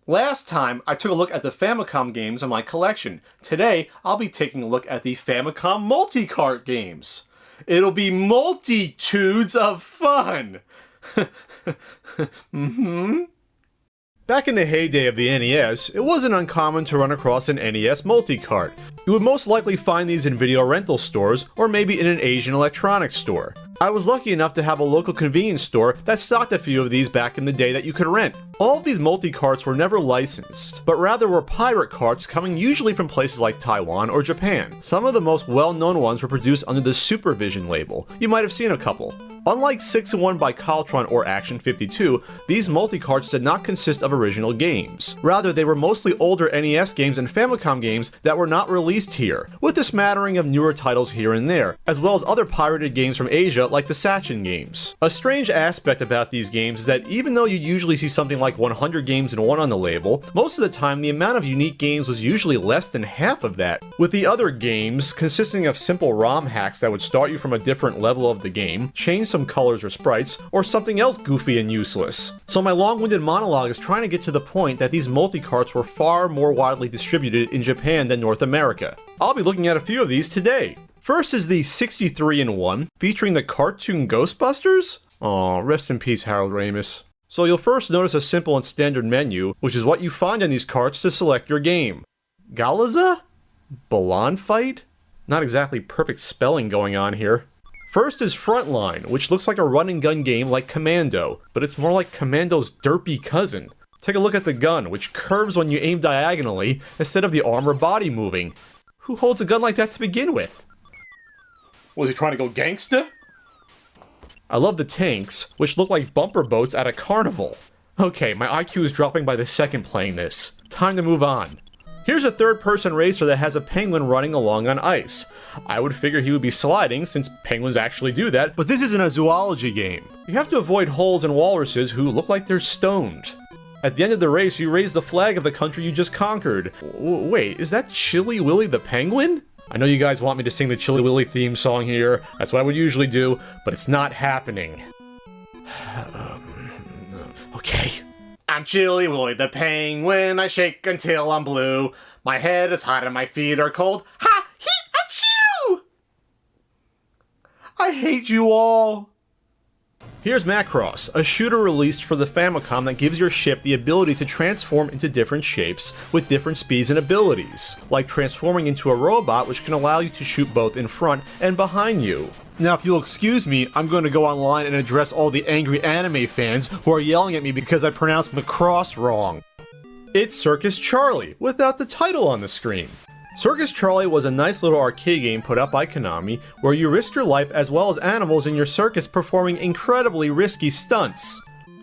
Last time, I took a look at the Famicom games in my collection. Today, I'll be taking a look at the Famicom Multicart games. It'll be multitudes of fun! Back in the heyday of the NES, it wasn't uncommon to run across an NES multicart. You would most likely find these in video rental stores, or maybe in an Asian electronics store. I was lucky enough to have a local convenience store that stocked a few of these back in the day that you could rent. All of these multicarts were never licensed, but rather were pirate carts coming usually from places like Taiwan or Japan. Some of the most well-known ones were produced under the Supervision label. You might have seen a couple. Unlike 6-in-1 by Caltron or Action 52, these multicarts did not consist of original games. Rather, they were mostly older NES games and Famicom games that were not released here, with a smattering of newer titles here and there, as well as other pirated games from Asia like the Sachin games. A strange aspect about these games is that even though you usually see something like 100 games in one on the label, most of the time the amount of unique games was usually less than half of that, with the other games consisting of simple ROM hacks that would start you from a different level of the game, change some colors or sprites, or something else goofy and useless. So my long-winded monologue is trying to get to the point that these multicarts were far more widely distributed in Japan than North America. I'll be looking at a few of these today. First is the 63-in-1, featuring the cartoon Ghostbusters? Aw, rest in peace, Harold Ramis. So you'll first notice a simple and standard menu, which is what you find in these carts to select your game. Galaza? Balan Fight? Not exactly perfect spelling going on here. First is Frontline, which looks like a run-and-gun game like Commando, but it's more like Commando's derpy cousin. Take a look at the gun, which curves when you aim diagonally instead of the arm or body moving. Who holds a gun like that to begin with? Was he trying to go gangsta? I love the tanks, which look like bumper boats at a carnival. Okay, my IQ is dropping by the second playing this. Time to move on. Here's a third-person racer that has a penguin running along on ice. I would figure he would be sliding, since penguins actually do that, but this isn't a zoology game. You have to avoid holes and walruses who look like they're stoned. At the end of the race, you raise the flag of the country you just conquered. Wait, is that Chilly Willy the penguin? I know you guys want me to sing the Chilly Willy theme song here. That's what I would usually do, but it's not happening. Okay. I'm Chilly Willy the penguin, I shake until I'm blue. My head is hot and my feet are cold. Ha! He! Achoo! I hate you all! Here's Macross, a shooter released for the Famicom that gives your ship the ability to transform into different shapes with different speeds and abilities, like transforming into a robot which can allow you to shoot both in front and behind you. Now if you'll excuse me, I'm going to go online and address all the angry anime fans who are yelling at me because I pronounced Macross wrong. It's Circus Charlie, without the title on the screen. Circus Charlie was a nice little arcade game put out by Konami, where you risk your life as well as animals in your circus performing incredibly risky stunts.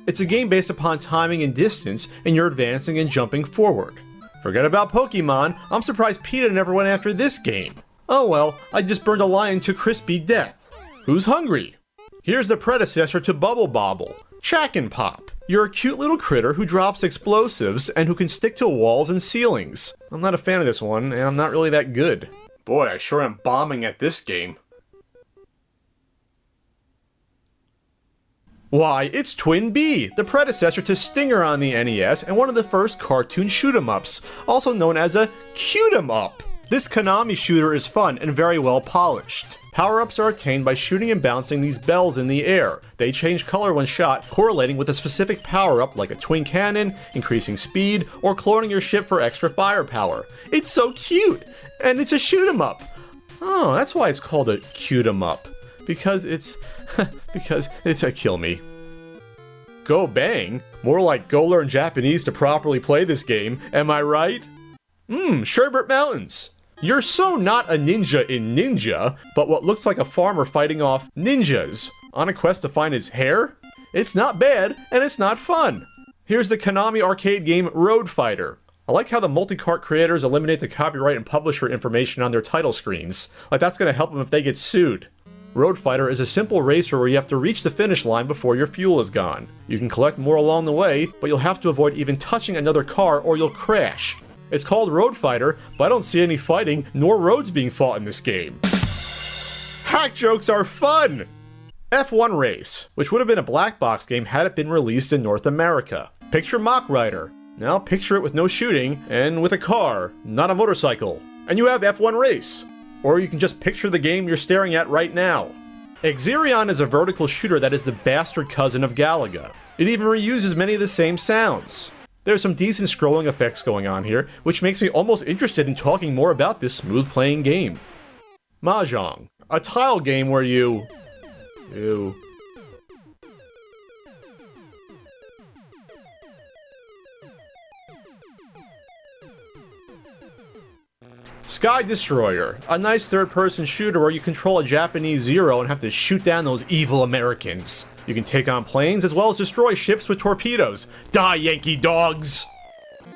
It's a game based upon timing and distance, and you're advancing and jumping forward. Forget about Pokemon, I'm surprised PETA never went after this game. Oh well, I just burned a lion to crispy death. Who's hungry? Here's the predecessor to Bubble Bobble, Chack and Pop. You're a cute little critter who drops explosives and who can stick to walls and ceilings. I'm not a fan of this one, and I'm not really that good. Boy, I sure am bombing at this game. Why, it's Twin B, the predecessor to Stinger on the NES and one of the first cartoon shoot-em-ups, also known as a cute-em-up. This Konami shooter is fun and very well polished. Power-ups are attained by shooting and bouncing these bells in the air. They change color when shot, correlating with a specific power-up like a twin cannon, increasing speed, or cloning your ship for extra firepower. It's so cute! And it's a shoot-em-up! Oh, that's why it's called a cute-em-up. Because it's a kill me. Go bang? More like go learn Japanese to properly play this game, am I right? Sherbert Mountains. You're so not a ninja in Ninja, but what looks like a farmer fighting off ninjas on a quest to find his hair? It's not bad, and it's not fun. Here's the Konami arcade game Road Fighter. I like how the multicart creators eliminate the copyright and publisher information on their title screens. Like that's gonna help them if they get sued. Road Fighter is a simple racer where you have to reach the finish line before your fuel is gone. You can collect more along the way, but you'll have to avoid even touching another car or you'll crash. It's called Road Fighter, but I don't see any fighting nor roads being fought in this game. Hack jokes are fun! F1 Race, which would have been a black box game had it been released in North America. Picture Mach Rider. Now picture it with no shooting, and with a car, not a motorcycle. And you have F1 Race. Or you can just picture the game you're staring at right now. Exerion is a vertical shooter that is the bastard cousin of Galaga. It even reuses many of the same sounds. There's some decent scrolling effects going on here, which makes me almost interested in talking more about this smooth playing game. Mahjong, a tile game where you... Sky Destroyer, a nice third-person shooter where you control a Japanese Zero and have to shoot down those evil Americans. You can take on planes as well as destroy ships with torpedoes. Die, Yankee dogs!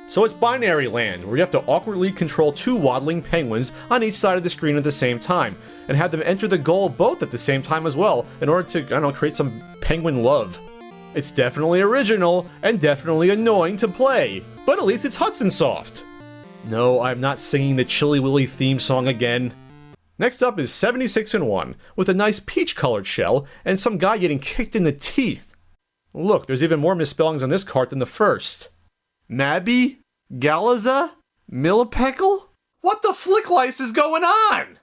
So it's Binary Land, where you have to awkwardly control two waddling penguins on each side of the screen at the same time, and have them enter the goal both at the same time as well, in order to, I don't know, create some penguin love. It's definitely original, and definitely annoying to play, but at least it's Hudson Soft. No, I'm not singing the Chilly Willy theme song again. Next up is 76-1, with a nice peach-colored shell, and some guy getting kicked in the teeth. Look, there's even more misspellings on this cart than the first. Mabby? Galaza? Millipeckle? What the flicklice is going on?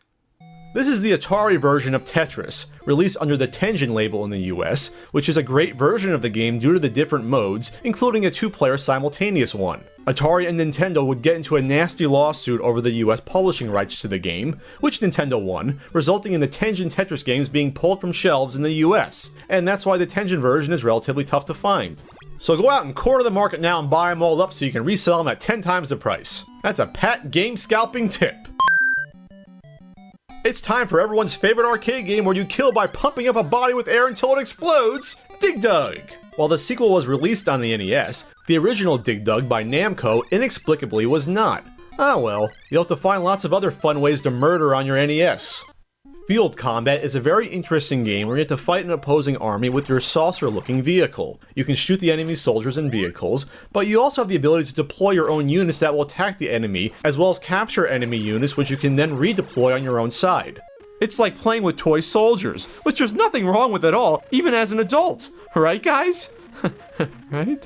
This is the Atari version of Tetris, released under the Tengen label in the US, which is a great version of the game due to the different modes, including a two-player simultaneous one. Atari and Nintendo would get into a nasty lawsuit over the US publishing rights to the game, which Nintendo won, resulting in the Tengen Tetris games being pulled from shelves in the US, and that's why the Tengen version is relatively tough to find. So go out and corner the market now and buy them all up so you can resell them at 10 times the price. That's a Pat game scalping tip. It's time for everyone's favorite arcade game where you kill by pumping up a body with air until it explodes, Dig Dug! While the sequel was released on the NES, the original Dig Dug by Namco inexplicably was not. Ah well, you'll have to find lots of other fun ways to murder on your NES. Field Combat is a very interesting game where you have to fight an opposing army with your saucer-looking vehicle. You can shoot the enemy soldiers and vehicles, but you also have the ability to deploy your own units that will attack the enemy, as well as capture enemy units which you can then redeploy on your own side. It's like playing with toy soldiers, which there's nothing wrong with at all, even as an adult. Right, guys? Right?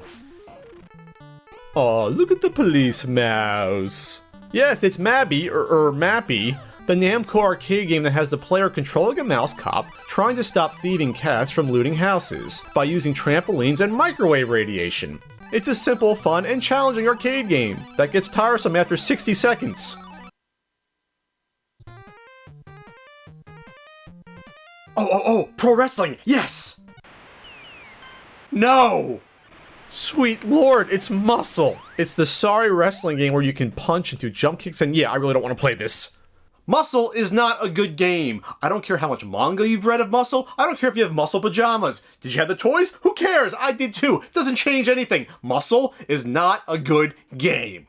Aw, look at the police mouse. Yes, it's Mabby, Mappy, the Namco arcade game that has the player controlling a mouse cop trying to stop thieving cats from looting houses by using trampolines and microwave radiation. It's a simple, fun, and challenging arcade game that gets tiresome after 60 seconds. Oh, pro wrestling, yes! No! Sweet lord, it's Muscle! It's the sorry wrestling game where you can punch and do jump kicks, and yeah, I really don't want to play this. Muscle is not a good game. I don't care how much manga you've read of Muscle. I don't care if you have Muscle pajamas. Did you have the toys? Who cares? I did too. Doesn't change anything. Muscle is not a good game.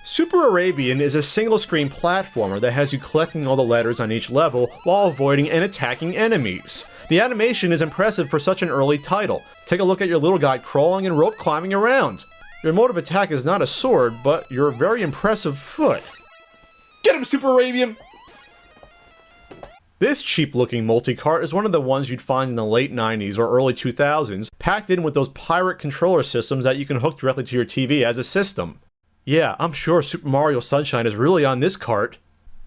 Super Arabian is a single-screen platformer that has you collecting all the letters on each level while avoiding and attacking enemies. The animation is impressive for such an early title. Take a look at your little guy crawling and rope climbing around. Your mode of attack is not a sword, but your very impressive foot. Get him, Super Arabian! This cheap-looking multicart is one of the ones you'd find in the late 90s or early 2000s, packed in with those pirate controller systems that you can hook directly to your TV as a system. Yeah, I'm sure Super Mario Sunshine is really on this cart.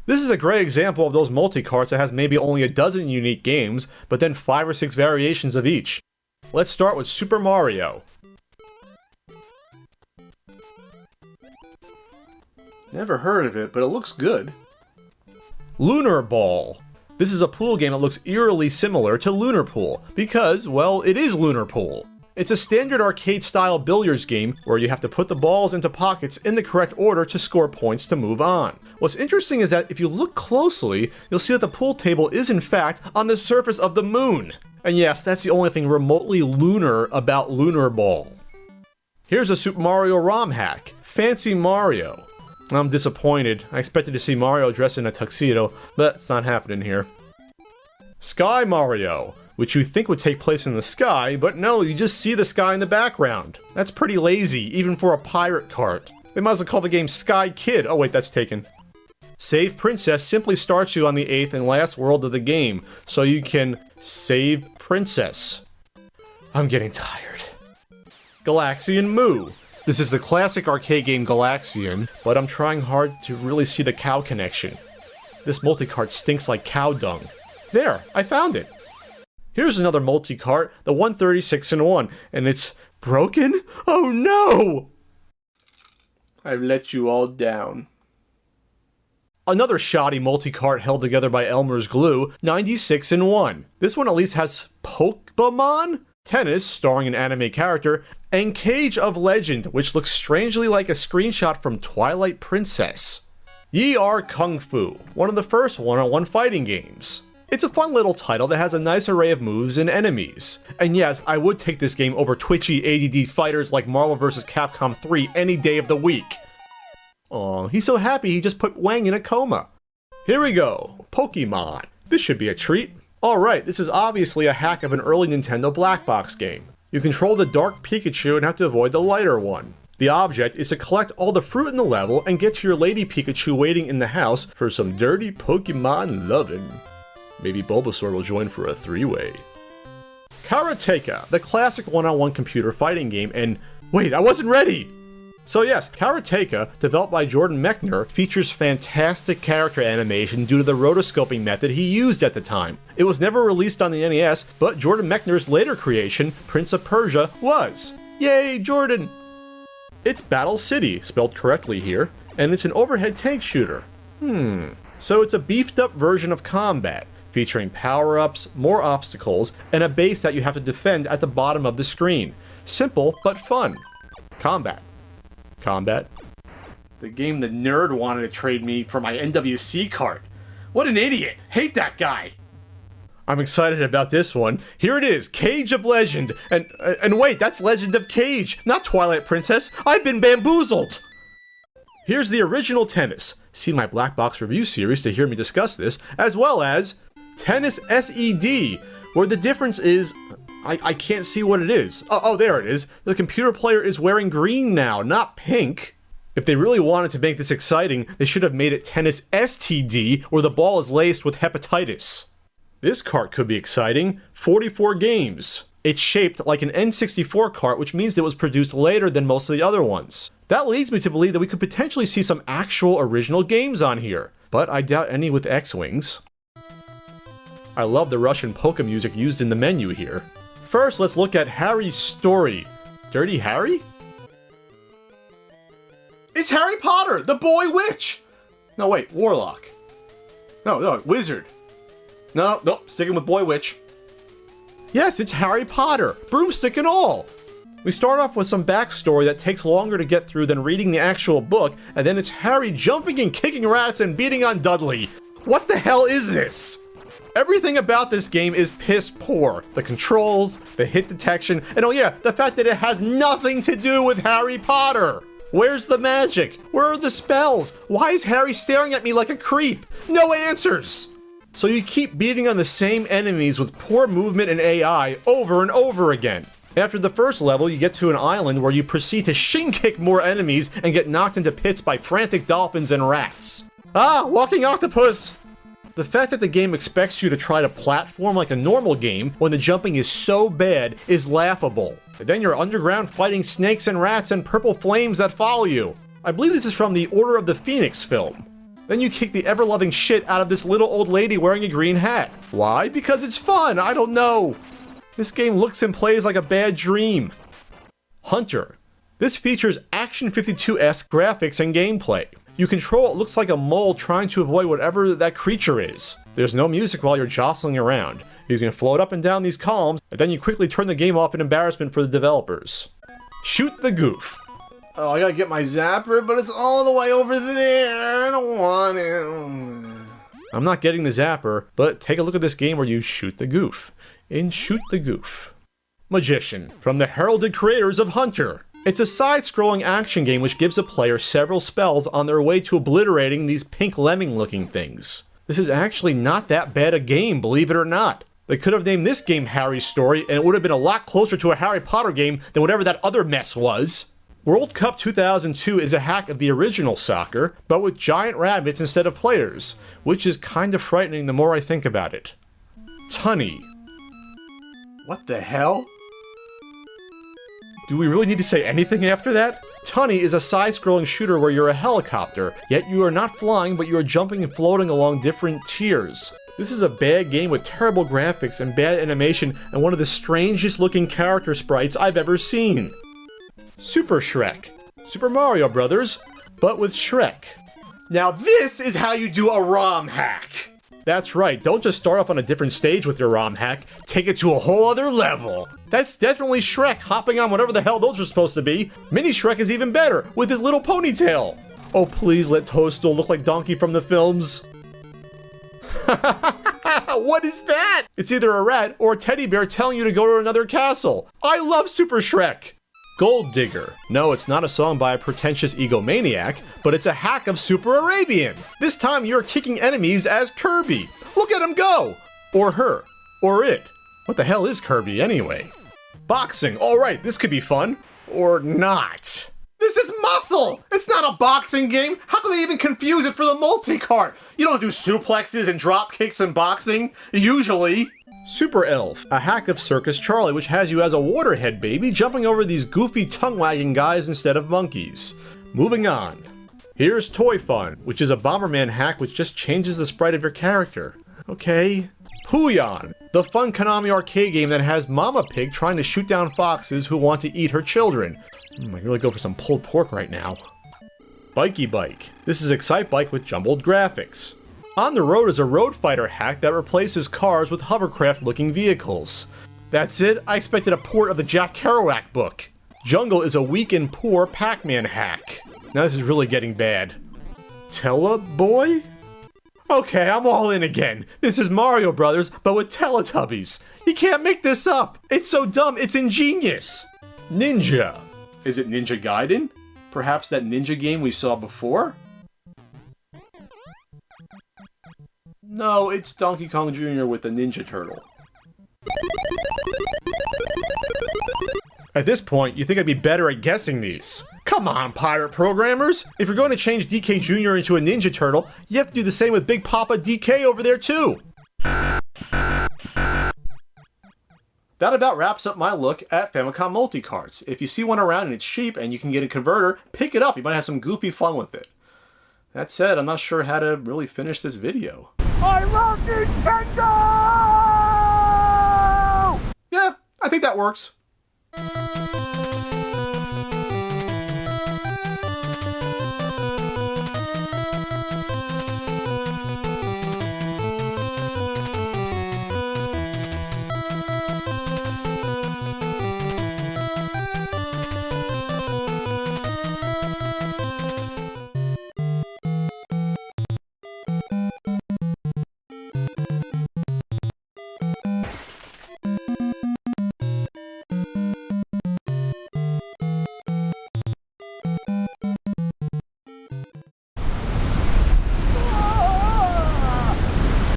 This is a great example of those multicarts that has maybe only a dozen unique games, but then 5 or 6 variations of each. Let's start with Super Mario. Never heard of it, but it looks good. Lunar Ball. This is a pool game that looks eerily similar to Lunar Pool, because, well, it is Lunar Pool. It's a standard arcade-style billiards game where you have to put the balls into pockets in the correct order to score points to move on. What's interesting is that if you look closely, you'll see that the pool table is in fact on the surface of the moon. And yes, that's the only thing remotely lunar about Lunar Ball. Here's a Super Mario ROM hack, Fancy Mario. I'm disappointed. I expected to see Mario dressed in a tuxedo, but it's not happening here. Sky Mario, which you think would take place in the sky, but no, you just see the sky in the background. That's pretty lazy, even for a pirate cart. They might as well call the game Sky Kid. Oh wait, that's taken. Save Princess simply starts you on the 8th and last world of the game, so you can save Princess. I'm getting tired. Galaxian Moo. This is the classic arcade game Galaxian, but I'm trying hard to really see the cow connection. This multicart stinks like cow dung. There, I found it. Here's another multicart, the 136-in-1, and it's broken? Oh no! I've let you all down. Another shoddy multicart held together by Elmer's glue, 96-in-1. This one at least has Pokemon? Tennis, starring an anime character, and Kage of Legend, which looks strangely like a screenshot from Twilight Princess. Ye Are Kung Fu, one of the first one-on-one fighting games. It's a fun little title that has a nice array of moves and enemies. And yes, I would take this game over twitchy ADD fighters like Marvel vs. Capcom 3 any day of the week. Aw, he's so happy he just put Wang in a coma. Here we go, Pokemon. This should be a treat. Alright, this is obviously a hack of an early Nintendo black box game. You control the dark Pikachu and have to avoid the lighter one. The object is to collect all the fruit in the level and get to your Lady Pikachu waiting in the house for some dirty Pokemon lovin'. Maybe Bulbasaur will join for a three-way. Karateka, the classic one-on-one computer fighting game, and wait, I wasn't ready! So yes, Karateka, developed by Jordan Mechner, features fantastic character animation due to the rotoscoping method he used at the time. It was never released on the NES, but Jordan Mechner's later creation, Prince of Persia, was. Yay, Jordan! It's Battle City, spelled correctly here, and it's an overhead tank shooter. So it's a beefed up version of Combat, featuring power-ups, more obstacles, and a base that you have to defend at the bottom of the screen. Simple, but fun. Combat. The game the nerd wanted to trade me for my NWC cart. What an idiot! Hate that guy! I'm excited about this one. Here it is, Kage of Legend. And wait, that's Legend of Kage, not Twilight Princess. I've been bamboozled! Here's the original Tennis. See my Black Box review series to hear me discuss this, as well as Tennis SED, where the difference is I can't see what it is. Oh, there it is. The computer player is wearing green now, not pink. If they really wanted to make this exciting, they should have made it Tennis STD, where the ball is laced with hepatitis. This cart could be exciting. 44 games. It's shaped like an N64 cart, which means it was produced later than most of the other ones. That leads me to believe that we could potentially see some actual original games on here, but I doubt any with X-Wings. I love the Russian polka music used in the menu here. First, let's look at Harry's story. Dirty Harry? It's Harry Potter, the boy witch! No, wait, warlock. No, wizard. No, sticking with boy witch. Yes, it's Harry Potter, broomstick and all. We start off with some backstory that takes longer to get through than reading the actual book, and then it's Harry jumping and kicking rats and beating on Dudley. What the hell is this? Everything about this game is piss poor. The controls, the hit detection, and oh yeah, the fact that it has nothing to do with Harry Potter. Where's the magic? Where are the spells? Why is Harry staring at me like a creep? No answers! So you keep beating on the same enemies with poor movement and AI over and over again. After the first level, you get to an island where you proceed to shin-kick more enemies and get knocked into pits by frantic dolphins and rats. Ah, walking octopus! The fact that the game expects you to try to platform like a normal game when the jumping is so bad is laughable. And then you're underground fighting snakes and rats and purple flames that follow you. I believe this is from the Order of the Phoenix film. Then you kick the ever-loving shit out of this little old lady wearing a green hat. Why? Because it's fun, I don't know. This game looks and plays like a bad dream. Hunter. This features Action 52-esque graphics and gameplay. You control what looks like a mole trying to avoid whatever that creature is. There's no music while you're jostling around. You can float up and down these columns, and then you quickly turn the game off in embarrassment for the developers. Shoot the goof. Oh, I gotta get my zapper, but it's all the way over there. I don't want it. I'm not getting the zapper, but take a look at this game where you shoot the goof. In Shoot the Goof. Magician, from the heralded creators of Hunter. It's a side-scrolling action game which gives a player several spells on their way to obliterating these pink lemming-looking things. This is actually not that bad a game, believe it or not. They could have named this game Harry's Story, and it would have been a lot closer to a Harry Potter game than whatever that other mess was. World Cup 2002 is a hack of the original soccer, but with giant rabbits instead of players, which is kind of frightening the more I think about it. Tunny. What the hell? Do we really need to say anything after that? Tunny is a side-scrolling shooter where you're a helicopter, yet you are not flying but you are jumping and floating along different tiers. This is a bad game with terrible graphics and bad animation and one of the strangest looking character sprites I've ever seen. Super Shrek. Super Mario Brothers, but with Shrek. Now this is how you do a ROM hack! That's right, don't just start off on a different stage with your ROM hack, take it to a whole other level. That's definitely Shrek hopping on whatever the hell those are supposed to be. Mini Shrek is even better, with his little ponytail. Oh please let Toadstool look like Donkey from the films. What is that? It's either a rat or a teddy bear telling you to go to another castle. I love Super Shrek! Gold Digger. No, it's not a song by a pretentious egomaniac, but it's a hack of Super Arabian. This time you're kicking enemies as Kirby. Look at him go! Or her. Or it. What the hell is Kirby anyway? Boxing. Alright, this could be fun. Or not. This is Muscle! It's not a boxing game! How can they even confuse it for the multicart? You don't do suplexes and drop kicks in boxing, usually. Super Elf, a hack of Circus Charlie which has you as a waterhead baby jumping over these goofy tongue-wagging guys instead of monkeys. Moving on. Here's Toy Fun, which is a Bomberman hack which just changes the sprite of your character. Okay. Huyan, the fun Konami arcade game that has Mama Pig trying to shoot down foxes who want to eat her children. I really go for some pulled pork right now. Bikey Bike. This is Excite Bike with jumbled graphics. On the Road is a road fighter hack that replaces cars with hovercraft-looking vehicles. That's it, I expected a port of the Jack Kerouac book. Jungle is a weak and poor Pac-Man hack. Now this is really getting bad. Boy? Okay, I'm all in again. This is Mario Brothers, but with Teletubbies. You can't make this up. It's so dumb, it's ingenious. Ninja. Is it Ninja Gaiden? Perhaps that ninja game we saw before? No, it's Donkey Kong Jr. with the Ninja Turtle. At this point, you think I'd be better at guessing these. Come on, pirate programmers! If you're going to change DK Jr. into a Ninja Turtle, you have to do the same with Big Papa DK over there too! That about wraps up my look at Famicom multicarts. If you see one around and it's cheap and you can get a converter, pick it up, you might have some goofy fun with it. That said, I'm not sure how to really finish this video. I love Nintendo! Yeah, I think that works.